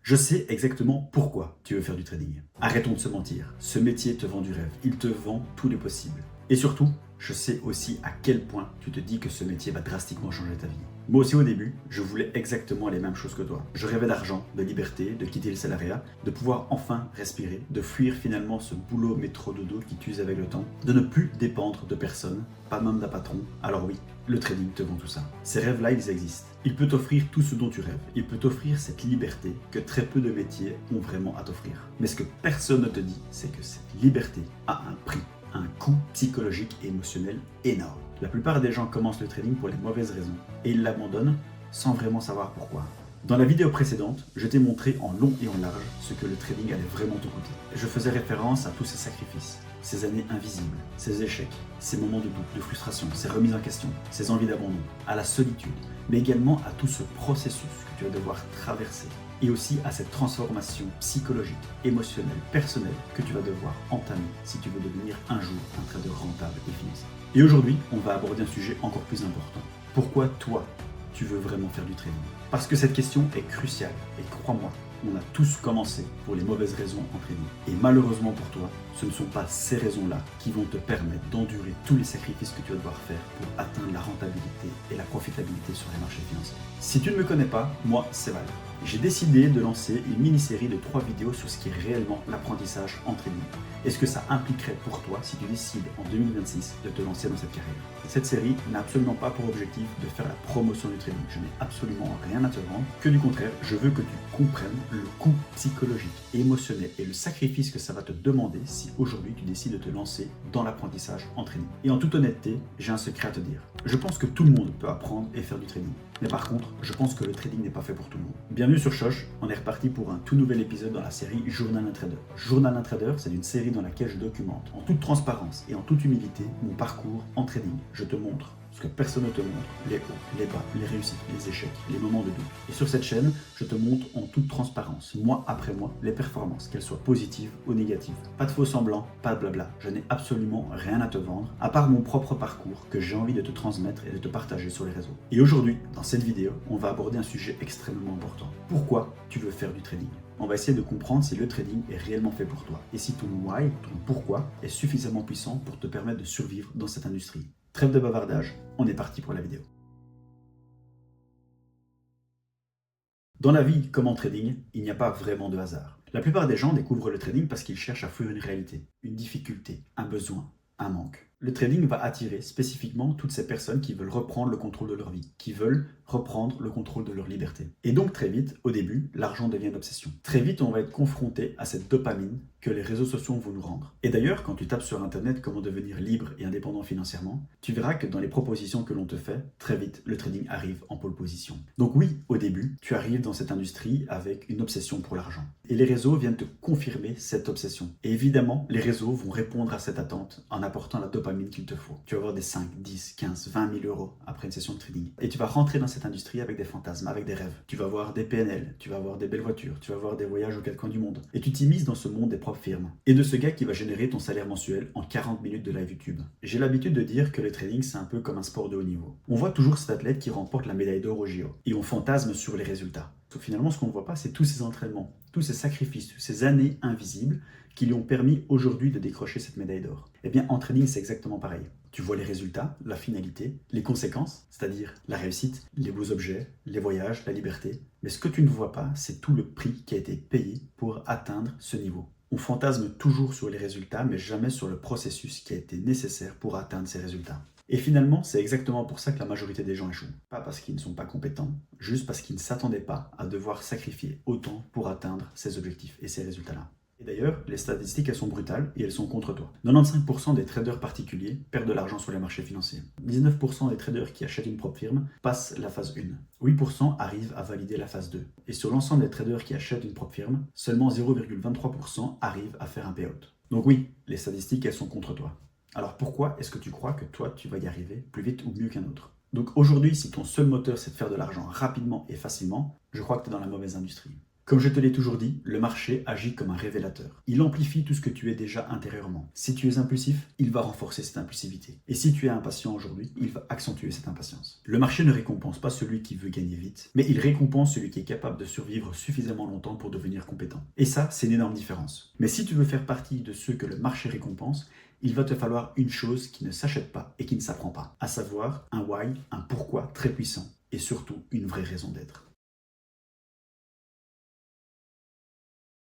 Je sais exactement pourquoi tu veux faire du trading. Arrêtons de se mentir. Ce métier te vend du rêve. Il te vend tous les possibles. Et surtout, je sais aussi à quel point tu te dis que ce métier va drastiquement changer ta vie. Moi aussi au début, je voulais exactement les mêmes choses que toi. Je rêvais d'argent, de liberté, de quitter le salariat, de pouvoir enfin respirer, de fuir finalement ce boulot métro dodo qui t'use avec le temps, de ne plus dépendre de personne, pas même d'un patron. Alors oui, le trading te vend tout ça. Ces rêves-là, ils existent. Il peut t'offrir tout ce dont tu rêves. Il peut t'offrir cette liberté que très peu de métiers ont vraiment à t'offrir. Mais ce que personne ne te dit, c'est que cette liberté a un prix, un coût psychologique et émotionnel énorme. La plupart des gens commencent le trading pour les mauvaises raisons et ils l'abandonnent sans vraiment savoir pourquoi. Dans la vidéo précédente, je t'ai montré en long et en large ce que le trading allait vraiment te coûter. Je faisais référence à tous ces sacrifices, ces années invisibles, ces échecs, ces moments de doute, de frustration, ces remises en question, ces envies d'abandon, à la solitude, mais également à tout ce processus que tu vas devoir traverser et aussi à cette transformation psychologique, émotionnelle, personnelle que tu vas devoir entamer si tu veux devenir un jour un trader rentable et financier. Et aujourd'hui, on va aborder un sujet encore plus important. Pourquoi toi, tu veux vraiment faire du trading? Parce que cette question est cruciale et crois-moi, on a tous commencé pour les mauvaises raisons en trading. Et malheureusement pour toi, ce ne sont pas ces raisons-là qui vont te permettre d'endurer tous les sacrifices que tu vas devoir faire pour atteindre la rentabilité et la profitabilité sur les marchés financiers. Si tu ne me connais pas, moi, c'est Val. J'ai décidé de lancer une mini-série de 3 vidéos sur ce qui est réellement l'apprentissage en trading et ce que ça impliquerait pour toi si tu décides en 2026 de te lancer dans cette carrière. Cette série n'a absolument pas pour objectif de faire la promotion du trading. Je n'ai absolument rien à te vendre, que du contraire, je veux que tu comprennes le coût psychologique, émotionnel et le sacrifice que ça va te demander si aujourd'hui tu décides de te lancer dans l'apprentissage en trading. Et en toute honnêteté, j'ai un secret à te dire. Je pense que tout le monde peut apprendre et faire du trading. Mais par contre, je pense que le trading n'est pas fait pour tout le monde. Bienvenue sur Shosh, on est reparti pour un tout nouvel épisode dans la série Journal d'un trader. Journal d'un trader, c'est une série dans laquelle je documente en toute transparence et en toute humilité mon parcours en trading. Je te montre ce que personne ne te montre, les hauts, les bas, les réussites, les échecs, les moments de doute. Et sur cette chaîne, je te montre en toute transparence, mois après mois, les performances, qu'elles soient positives ou négatives. Pas de faux semblants, pas de blabla. Je n'ai absolument rien à te vendre, à part mon propre parcours que j'ai envie de te transmettre et de te partager sur les réseaux. Et aujourd'hui, dans cette vidéo, on va aborder un sujet extrêmement important. Pourquoi tu veux faire du trading? On va essayer de comprendre si le trading est réellement fait pour toi et si ton why, ton pourquoi, est suffisamment puissant pour te permettre de survivre dans cette industrie. Trêve de bavardage, on est parti pour la vidéo. Dans la vie comme en trading, il n'y a pas vraiment de hasard. La plupart des gens découvrent le trading parce qu'ils cherchent à fuir une réalité, une difficulté, un besoin, un manque. Le trading va attirer spécifiquement toutes ces personnes qui veulent reprendre le contrôle de leur vie, qui veulent reprendre le contrôle de leur liberté. Et donc très vite, au début, l'argent devient une obsession. Très vite, on va être confronté à cette dopamine que les réseaux sociaux vont nous rendre. Et d'ailleurs, quand tu tapes sur Internet comment devenir libre et indépendant financièrement, tu verras que dans les propositions que l'on te fait, très vite, le trading arrive en pole position. Donc oui, au début, tu arrives dans cette industrie avec une obsession pour l'argent. Et les réseaux viennent te confirmer cette obsession. Et évidemment, les réseaux vont répondre à cette attente en apportant la dopamine qu'il te faut. Tu vas avoir des 5, 10, 15, 20 000 euros après une session de trading. Et tu vas rentrer dans cette industrie avec des fantasmes, avec des rêves. Tu vas avoir des PNL, tu vas avoir des belles voitures, tu vas avoir des voyages aux quatre coins du monde. Et tu t'immisces dans ce monde des propres firmes. Et de ce gars qui va générer ton salaire mensuel en 40 minutes de live YouTube. J'ai l'habitude de dire que le trading, c'est un peu comme un sport de haut niveau. On voit toujours cet athlète qui remporte la médaille d'or au JO. Et on fantasme sur les résultats. Finalement, ce qu'on ne voit pas, c'est tous ces entraînements, tous ces sacrifices, toutes ces années invisibles qui lui ont permis aujourd'hui de décrocher cette médaille d'or. Eh bien, en trading, c'est exactement pareil. Tu vois les résultats, la finalité, les conséquences, c'est-à-dire la réussite, les beaux objets, les voyages, la liberté. Mais ce que tu ne vois pas, c'est tout le prix qui a été payé pour atteindre ce niveau. On fantasme toujours sur les résultats, mais jamais sur le processus qui a été nécessaire pour atteindre ces résultats. Et finalement, c'est exactement pour ça que la majorité des gens échouent. Pas parce qu'ils ne sont pas compétents, juste parce qu'ils ne s'attendaient pas à devoir sacrifier autant pour atteindre ces objectifs et ces résultats-là. Et d'ailleurs, les statistiques, elles sont brutales et elles sont contre toi. 95% des traders particuliers perdent de l'argent sur les marchés financiers. 19% des traders qui achètent une propre firme passent la phase 1. 8% arrivent à valider la phase 2. Et sur l'ensemble des traders qui achètent une propre firme, seulement 0,23% arrivent à faire un payout. Donc oui, les statistiques, elles sont contre toi. Alors pourquoi est-ce que tu crois que toi, tu vas y arriver plus vite ou mieux qu'un autre? Donc aujourd'hui, si ton seul moteur, c'est de faire de l'argent rapidement et facilement, je crois que tu es dans la mauvaise industrie. Comme je te l'ai toujours dit, le marché agit comme un révélateur. Il amplifie tout ce que tu es déjà intérieurement. Si tu es impulsif, il va renforcer cette impulsivité. Et si tu es impatient aujourd'hui, il va accentuer cette impatience. Le marché ne récompense pas celui qui veut gagner vite, mais il récompense celui qui est capable de survivre suffisamment longtemps pour devenir compétent. Et ça, c'est une énorme différence. Mais si tu veux faire partie de ceux que le marché récompense, il va te falloir une chose qui ne s'achète pas et qui ne s'apprend pas, à savoir un why, un pourquoi très puissant et surtout une vraie raison d'être.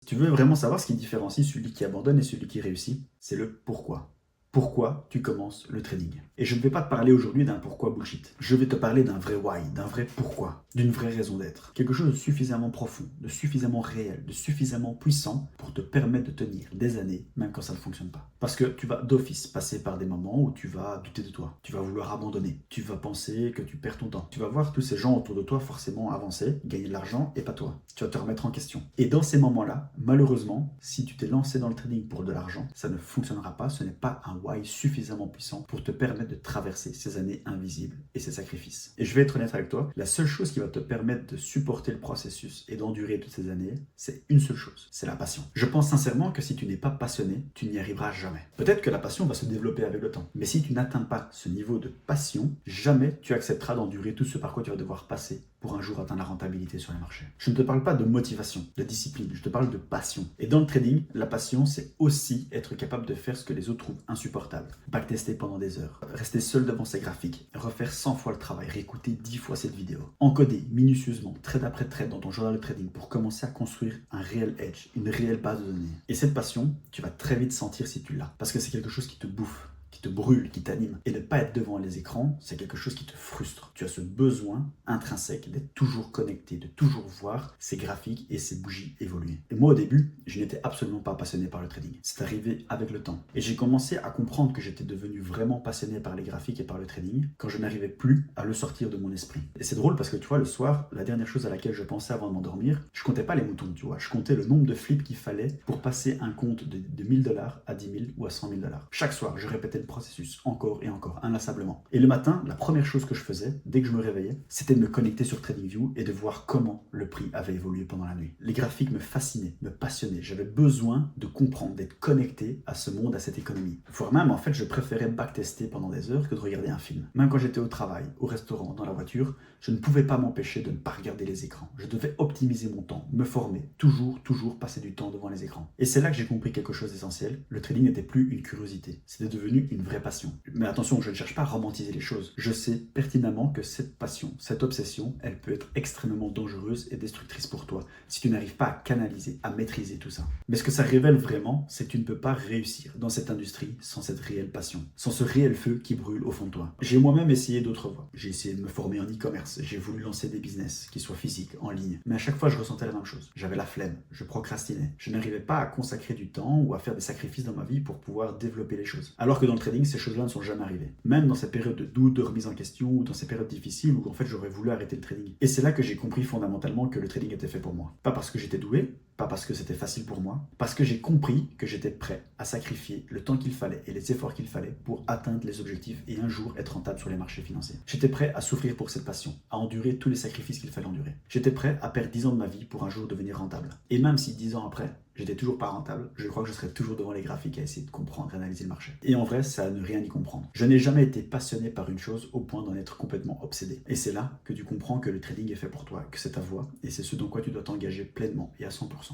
Si tu veux vraiment savoir ce qui différencie celui qui abandonne et celui qui réussit, c'est le pourquoi. Pourquoi tu commences le trading. Et je ne vais pas te parler aujourd'hui d'un pourquoi bullshit. Je vais te parler d'un vrai why, d'un vrai pourquoi, d'une vraie raison d'être. Quelque chose de suffisamment profond, de suffisamment réel, de suffisamment puissant pour te permettre de tenir des années, même quand ça ne fonctionne pas. Parce que tu vas d'office passer par des moments où tu vas douter de toi, tu vas vouloir abandonner, tu vas penser que tu perds ton temps. Tu vas voir tous ces gens autour de toi forcément avancer, gagner de l'argent et pas toi. Tu vas te remettre en question. Et dans ces moments-là, malheureusement, si tu t'es lancé dans le trading pour de l'argent, ça ne fonctionnera pas, ce n'est pas un why suffisamment puissant pour te permettre de traverser ces années invisibles et ces sacrifices. Et je vais être honnête avec toi, la seule chose qui va te permettre de supporter le processus et d'endurer toutes ces années, c'est une seule chose, c'est la passion. Je pense sincèrement que si tu n'es pas passionné, tu n'y arriveras jamais. Peut-être que la passion va se développer avec le temps, mais si tu n'atteins pas ce niveau de passion, jamais tu accepteras d'endurer tout ce par quoi tu vas devoir passer pour un jour atteindre la rentabilité sur les marchés. Je ne te parle pas de motivation, de discipline, je te parle de passion. Et dans le trading, la passion, c'est aussi être capable de faire ce que les autres trouvent insupportable. Backtester pendant des heures, rester seul devant ses graphiques, refaire 100 fois le travail, réécouter 10 fois cette vidéo, encoder minutieusement, trade après trade dans ton journal de trading pour commencer à construire un réel edge, une réelle base de données. Et cette passion, tu vas très vite sentir si tu l'as, parce que c'est quelque chose qui te bouffe, qui te brûle, qui t'anime. Et ne pas être devant les écrans, c'est quelque chose qui te frustre. Tu as ce besoin intrinsèque d'être toujours connecté, de toujours voir ces graphiques et ces bougies évoluer. Et moi, au début, je n'étais absolument pas passionné par le trading. C'est arrivé avec le temps. Et j'ai commencé à comprendre que j'étais devenu vraiment passionné par les graphiques et par le trading quand je n'arrivais plus à le sortir de mon esprit. Et c'est drôle parce que tu vois, le soir, la dernière chose à laquelle je pensais avant de m'endormir, je comptais pas les moutons, tu vois. Je comptais le nombre de flips qu'il fallait pour passer un compte de 1000$ à 10 000 ou à 100 000$. Chaque soir, je répétais le processus encore et encore, inlassablement. Et le matin, la première chose que je faisais, dès que je me réveillais, c'était de me connecter sur TradingView et de voir comment le prix avait évolué pendant la nuit. Les graphiques me fascinaient, me passionnaient. J'avais besoin de comprendre, d'être connecté à ce monde, à cette économie. Voire même, en fait, je préférais backtester pendant des heures que de regarder un film. Même quand j'étais au travail, au restaurant, dans la voiture, je ne pouvais pas m'empêcher de ne pas regarder les écrans. Je devais optimiser mon temps, me former, toujours passer du temps devant les écrans. Et c'est là que j'ai compris quelque chose d'essentiel. Le trading n'était plus une curiosité, c'était devenu une vraie passion. Mais attention, je ne cherche pas à romantiser les choses. Je sais pertinemment que cette passion, cette obsession, elle peut être extrêmement dangereuse et destructrice pour toi si tu n'arrives pas à canaliser, à maîtriser tout ça. Mais ce que ça révèle vraiment, c'est que tu ne peux pas réussir dans cette industrie sans cette réelle passion, sans ce réel feu qui brûle au fond de toi. J'ai moi-même essayé d'autres voies. J'ai essayé de me former en e-commerce, j'ai voulu lancer des business, qui soient physiques, en ligne. Mais à chaque fois, je ressentais la même chose. J'avais la flemme, je procrastinais. Je n'arrivais pas à consacrer du temps ou à faire des sacrifices dans ma vie pour pouvoir développer les choses. Alors que dans le trading, ces choses-là ne sont jamais arrivées. Même dans ces périodes de doute, de remise en question, ou dans ces périodes difficiles où en fait j'aurais voulu arrêter le trading. Et c'est là que j'ai compris fondamentalement que le trading était fait pour moi. Pas parce que j'étais doué, pas parce que c'était facile pour moi, parce que j'ai compris que j'étais prêt à sacrifier le temps qu'il fallait et les efforts qu'il fallait pour atteindre les objectifs et un jour être rentable sur les marchés financiers. J'étais prêt à souffrir pour cette passion, à endurer tous les sacrifices qu'il fallait endurer. J'étais prêt à perdre 10 ans de ma vie pour un jour devenir rentable. Et même si 10 ans après, j'étais toujours pas rentable, je crois que je serais toujours devant les graphiques à essayer de comprendre et analyser le marché. Et en vrai, ça à ne rien y comprendre. Je n'ai jamais été passionné par une chose au point d'en être complètement obsédé. Et c'est là que tu comprends que le trading est fait pour toi, que c'est ta voie, et c'est ce dans quoi tu dois t'engager pleinement et à 100%.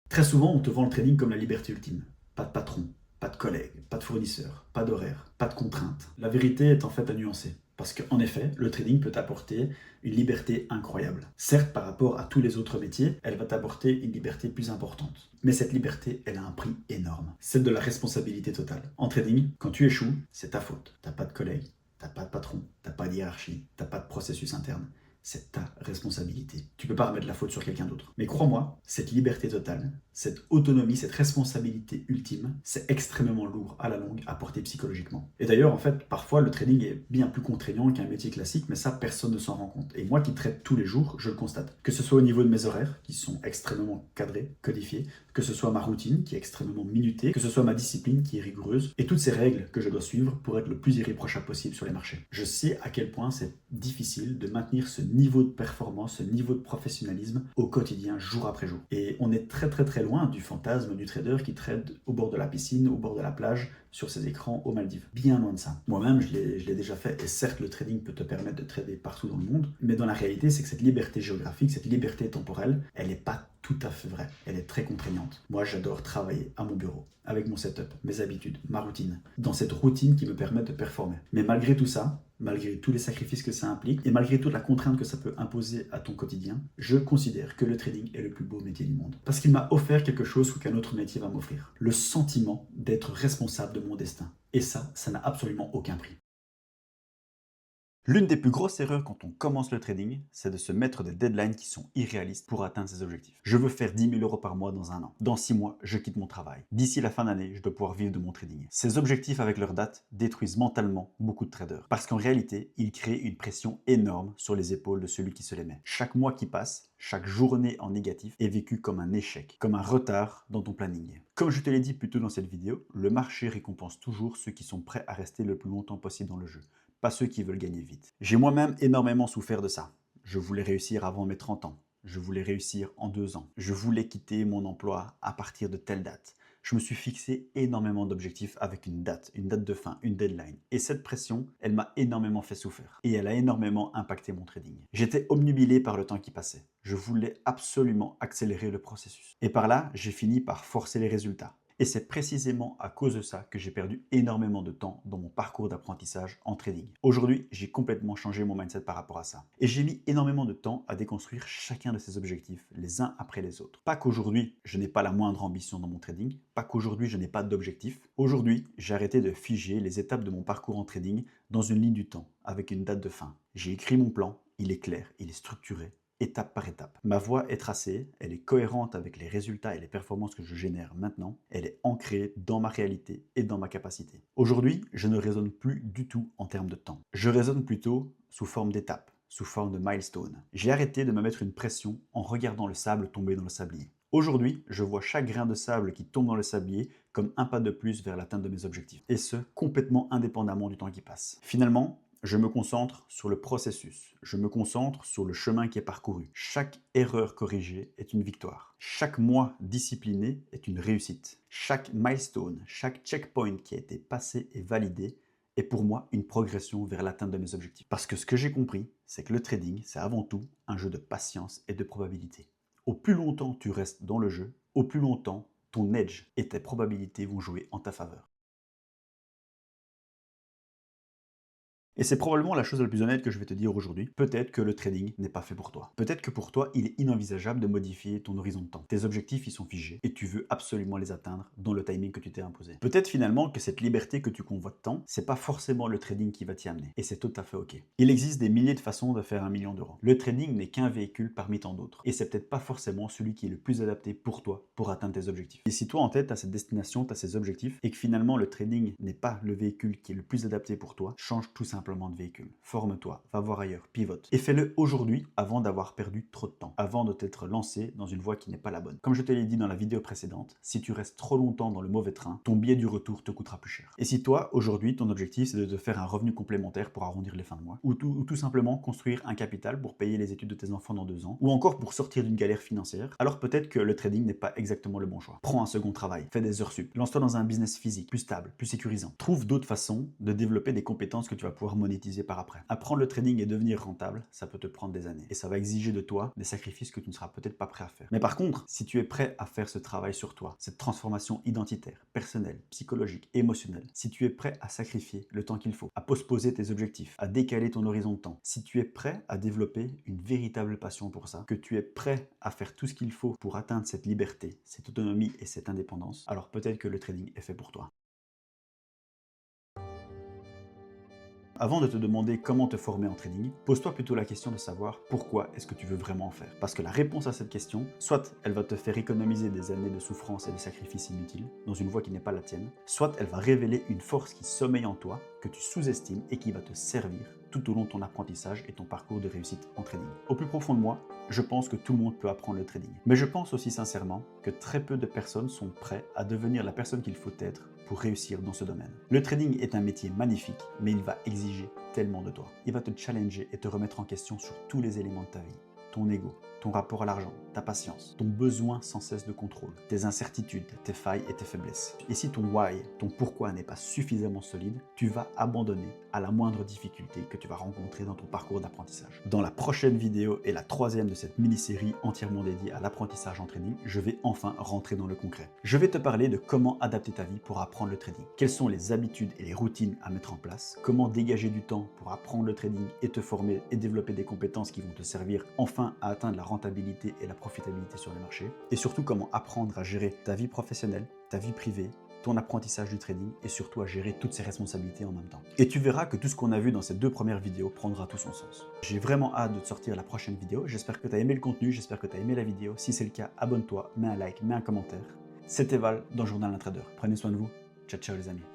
Très souvent, on te vend le trading comme la liberté ultime. Pas de patron, pas de collègues, pas de fournisseurs, pas d'horaire, pas de contraintes. La vérité est en fait à nuancer. Parce qu'en effet, le trading peut t'apporter une liberté incroyable. Certes, par rapport à tous les autres métiers, elle va t'apporter une liberté plus importante. Mais cette liberté, elle a un prix énorme. Celle de la responsabilité totale. En trading, quand tu échoues, c'est ta faute. T'as pas de collègues, t'as pas de patron, t'as pas de hiérarchie, t'as pas de processus interne. C'est ta responsabilité. Tu peux pas remettre la faute sur quelqu'un d'autre. Mais crois-moi, cette liberté totale, cette autonomie, cette responsabilité ultime, c'est extrêmement lourd à la longue à porter psychologiquement. Et d'ailleurs, en fait, parfois, le trading est bien plus contraignant qu'un métier classique, mais ça, personne ne s'en rend compte. Et moi qui traite tous les jours, je le constate. Que ce soit au niveau de mes horaires, qui sont extrêmement cadrés, codifiés, que ce soit ma routine qui est extrêmement minutée, que ce soit ma discipline qui est rigoureuse, et toutes ces règles que je dois suivre pour être le plus irréprochable possible sur les marchés. Je sais à quel point c'est difficile de maintenir ce niveau de performance, ce niveau de professionnalisme au quotidien, jour après jour. Et on est très loin du fantasme du trader qui trade au bord de la piscine, au bord de la plage, sur ses écrans aux Maldives. Bien loin de ça. Moi-même, je l'ai déjà fait, et certes, le trading peut te permettre de trader partout dans le monde, mais dans la réalité, c'est que cette liberté géographique, cette liberté temporelle, elle n'est pas tout à fait vraie. Elle est très contraignante. Moi, j'adore travailler à mon bureau, avec mon setup, mes habitudes, ma routine, dans cette routine qui me permet de performer. Mais malgré tout ça, malgré tous les sacrifices que ça implique, et malgré toute la contrainte que ça peut imposer à ton quotidien, je considère que le trading est le plus beau métier du monde. Parce qu'il m'a offert quelque chose qu'aucun autre métier va m'offrir. Le sentiment d'être responsable de mon destin. Et ça n'a absolument aucun prix. L'une des plus grosses erreurs quand on commence le trading, c'est de se mettre des deadlines qui sont irréalistes pour atteindre ses objectifs. Je veux faire 10 000 € par mois dans un an. Dans 6 mois, je quitte mon travail. D'ici la fin d'année, je dois pouvoir vivre de mon trading. Ces objectifs avec leur date détruisent mentalement beaucoup de traders. Parce qu'en réalité, ils créent une pression énorme sur les épaules de celui qui se les met. Chaque mois qui passe, chaque journée en négatif est vécue comme un échec, comme un retard dans ton planning. Comme je te l'ai dit plus tôt dans cette vidéo, le marché récompense toujours ceux qui sont prêts à rester le plus longtemps possible dans le jeu, pas ceux qui veulent gagner vite. J'ai moi-même énormément souffert de ça. Je voulais réussir avant mes 30 ans. Je voulais réussir en 2 ans. Je voulais quitter mon emploi à partir de telle date. Je me suis fixé énormément d'objectifs avec une date de fin, une deadline. Et cette pression, elle m'a énormément fait souffrir. Et elle a énormément impacté mon trading. J'étais obnubilé par le temps qui passait. Je voulais absolument accélérer le processus. Et par là, j'ai fini par forcer les résultats. Et c'est précisément à cause de ça que j'ai perdu énormément de temps dans mon parcours d'apprentissage en trading. Aujourd'hui, j'ai complètement changé mon mindset par rapport à ça. Et j'ai mis énormément de temps à déconstruire chacun de ces objectifs, les uns après les autres. Pas qu'aujourd'hui, je n'ai pas la moindre ambition dans mon trading, pas qu'aujourd'hui, je n'ai pas d'objectif. Aujourd'hui, j'ai arrêté de figer les étapes de mon parcours en trading dans une ligne du temps, avec une date de fin. J'ai écrit mon plan, il est clair, il est structuré, étape par étape. Ma voie est tracée, elle est cohérente avec les résultats et les performances que je génère maintenant, elle est ancrée dans ma réalité et dans ma capacité. Aujourd'hui, je ne raisonne plus du tout en termes de temps. Je raisonne plutôt sous forme d'étapes, sous forme de milestones. J'ai arrêté de me mettre une pression en regardant le sable tomber dans le sablier. Aujourd'hui, je vois chaque grain de sable qui tombe dans le sablier comme un pas de plus vers l'atteinte de mes objectifs. Et ce, complètement indépendamment du temps qui passe. Finalement, je me concentre sur le processus, je me concentre sur le chemin qui est parcouru. Chaque erreur corrigée est une victoire. Chaque mois discipliné est une réussite. Chaque milestone, chaque checkpoint qui a été passé et validé est pour moi une progression vers l'atteinte de mes objectifs. Parce que ce que j'ai compris, c'est que le trading, c'est avant tout un jeu de patience et de probabilité. Au plus longtemps tu restes dans le jeu, au plus longtemps ton edge et tes probabilités vont jouer en ta faveur. Et c'est probablement la chose la plus honnête que je vais te dire aujourd'hui. Peut-être que le trading n'est pas fait pour toi. Peut-être que pour toi, il est inenvisageable de modifier ton horizon de temps. Tes objectifs, ils sont figés et tu veux absolument les atteindre dans le timing que tu t'es imposé. Peut-être finalement que cette liberté que tu convoites tant, c'est pas forcément le trading qui va t'y amener. Et c'est tout à fait ok. Il existe des milliers de façons de faire 1 million d'euros. Le trading n'est qu'un véhicule parmi tant d'autres. Et c'est peut-être pas forcément celui qui est le plus adapté pour toi pour atteindre tes objectifs. Et si toi en tête, tu as cette destination, tu as ces objectifs et que finalement le trading n'est pas le véhicule qui est le plus adapté pour toi, change tout simplement de véhicule. Forme-toi, va voir ailleurs, pivote. Et fais-le aujourd'hui avant d'avoir perdu trop de temps, avant de t'être lancé dans une voie qui n'est pas la bonne. Comme je te l'ai dit dans la vidéo précédente, si tu restes trop longtemps dans le mauvais train, ton billet du retour te coûtera plus cher. Et si toi, aujourd'hui, ton objectif c'est de te faire un revenu complémentaire pour arrondir les fins de mois, ou tout simplement construire un capital pour payer les études de tes enfants dans 2 ans, ou encore pour sortir d'une galère financière, alors peut-être que le trading n'est pas exactement le bon choix. Prends un second travail, fais des heures sup, lance-toi dans un business physique, plus stable, plus sécurisant. Trouve d'autres façons de développer des compétences que tu vas pouvoir monétiser par après. Apprendre le trading et devenir rentable, ça peut te prendre des années. Et ça va exiger de toi des sacrifices que tu ne seras peut-être pas prêt à faire. Mais par contre, si tu es prêt à faire ce travail sur toi, cette transformation identitaire, personnelle, psychologique, émotionnelle, si tu es prêt à sacrifier le temps qu'il faut, à postposer tes objectifs, à décaler ton horizon de temps, si tu es prêt à développer une véritable passion pour ça, que tu es prêt à faire tout ce qu'il faut pour atteindre cette liberté, cette autonomie et cette indépendance, alors peut-être que le trading est fait pour toi. Avant de te demander comment te former en trading, pose-toi plutôt la question de savoir pourquoi est-ce que tu veux vraiment en faire. Parce que la réponse à cette question, soit elle va te faire économiser des années de souffrance et de sacrifices inutiles dans une voie qui n'est pas la tienne, soit elle va révéler une force qui sommeille en toi, que tu sous-estimes et qui va te servir tout au long de ton apprentissage et ton parcours de réussite en trading. Au plus profond de moi, je pense que tout le monde peut apprendre le trading. Mais je pense aussi sincèrement que très peu de personnes sont prêtes à devenir la personne qu'il faut être pour réussir dans ce domaine. Le trading est un métier magnifique, mais il va exiger tellement de toi. Il va te challenger et te remettre en question sur tous les éléments de ta vie. Ton ego, ton rapport à l'argent, ta patience, ton besoin sans cesse de contrôle, tes incertitudes, tes failles et tes faiblesses. Et si ton why, ton pourquoi n'est pas suffisamment solide, tu vas abandonner à la moindre difficulté que tu vas rencontrer dans ton parcours d'apprentissage. Dans la prochaine vidéo et la troisième de cette mini-série entièrement dédiée à l'apprentissage en trading, je vais enfin rentrer dans le concret. Je vais te parler de comment adapter ta vie pour apprendre le trading. Quelles sont les habitudes et les routines à mettre en place, comment dégager du temps pour apprendre le trading et te former et développer des compétences qui vont te servir enfin à atteindre la rentabilité et la profitabilité sur les marchés, et surtout comment apprendre à gérer ta vie professionnelle, ta vie privée, ton apprentissage du trading et surtout à gérer toutes ces responsabilités en même temps. Et tu verras que tout ce qu'on a vu dans ces deux premières vidéos prendra tout son sens. J'ai vraiment hâte de te sortir la prochaine vidéo. J'espère que tu as aimé le contenu, j'espère que tu as aimé la vidéo. Si c'est le cas, abonne-toi, mets un like, mets un commentaire. C'était Val dans Journal d'un Trader. Prenez soin de vous. Ciao, ciao les amis.